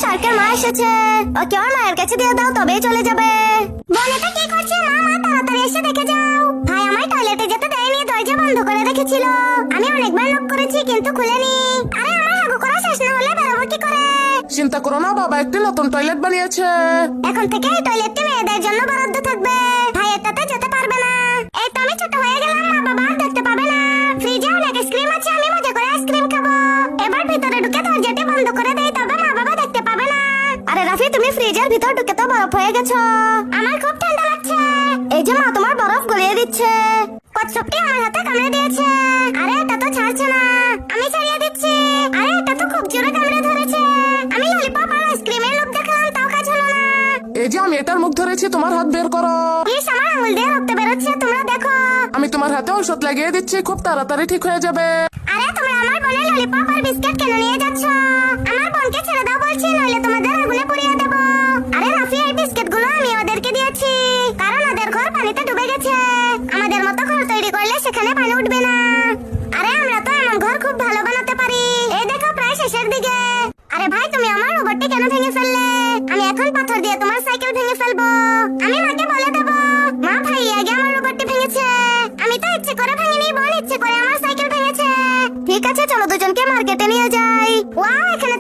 শার্কের মা এসেছে, ওকে ওর মায়ের কাছে দিয়ে দাও তবেই চলে যাবে। বোন এটা কি করছে? মা তাড়াতাড়ি এসে দেখে যাও। ভাই আমায় টয়লেটে যেতে দেয়নি, দরজা বন্ধ করে রেখেছিল। আমি অনেকবার নক করেছি কিন্তু খুলেনি। আরে আমার হাগু করা শেষ না হলে বেরোবো কি করে? চিন্তা করো না, বাবা একটি নতুন টয়লেট বানিয়েছে। এখন থেকে এই টয়লেটটি মেয়েদের জন্য বরাদ্দ থাকবে, ভাই এটাতে যেতে পারবে না। এই তো আমি ছোট হয়ে গেলাম, মা বাবা আর দেখতে পাবে না। ফ্রিজে অনেক আইসক্রিম আছে, আমি মজা করে আইসক্রিম খাবো। এবার ভিতরে ঢুকে দরজাটি বন্ধ করে দেই, তবে মা বাবা দেখতে পাবে না। আরে রাফি, তুমি ফ্রিজের ভিতর ঢুকে তো বরফ হয়ে গেছো। আমার খুব ঠান্ডা লাগছে। এই যে মা তোমার বরফ গলিয়ে দিচ্ছে। কচ্ছপটি আমার হাতে কামড়ে দিয়েছে। আরে এটা তো ছাড়ছে না, আমি ছাড়িয়ে দিচ্ছি। আরে এটা তো খুব জোরে কামড়ে ধরেছে। আমি ললিপপ আর আইসক্রিমের লোভ দেখালাম, তাও কাজ হলো না। এই যে আমি এটার মুখ ধরেছি, তোমার হাত বের করো। প্লিজ, আমার আঙুল দিয়ে রক্ত বেরোচ্ছে, তোমরা দেখো। আমি তোমার হাতে ঔষধ লাগিয়ে দিচ্ছি, খুব তাড়াতাড়ি ঠিক হয়ে যাবে। আরে তোমরা আমার বোনের ললিপপ আর বিস্কিট কেন নিয়ে যাচ্ছ? আমার বোনকে ছেড়ে দাও বলছি, নইলে তোমাদের আগুনে পুড়িয়ে দেবো। আরে রাফি, এই বিস্কিট গুলো আমি ওদেরকে দিয়েছি, কারণ ওদের ঘর পানিতে ডুবে গেছে। আমাদের মতো ঘর তৈরি করলে সেখানে পানি উঠবে না। আরে আমরা তো এমন ঘর খুব ভালো বানাতে পারি। এই দেখো প্রায় শেষের দিকে। আরে ভাই, তুমি আমার রোবটটি কেন ভেঙে ফেললে? আমি এখন পাথর দিয়ে তোমার সাইকেল ভেঙে ফেলবো। আমি মাকে বলে দেবো, মা ভাই আগে আমার রোবটটি ভেঙেছে। আমি তো ইচ্ছে করে ভাঙিনি, বোন ইচ্ছে করে আমার সাইকেল ভেঙেছে। ঠিক আছে, চলো দুজনকে মার্কেটে নিয়ে যাই। ওয়াও, এখানে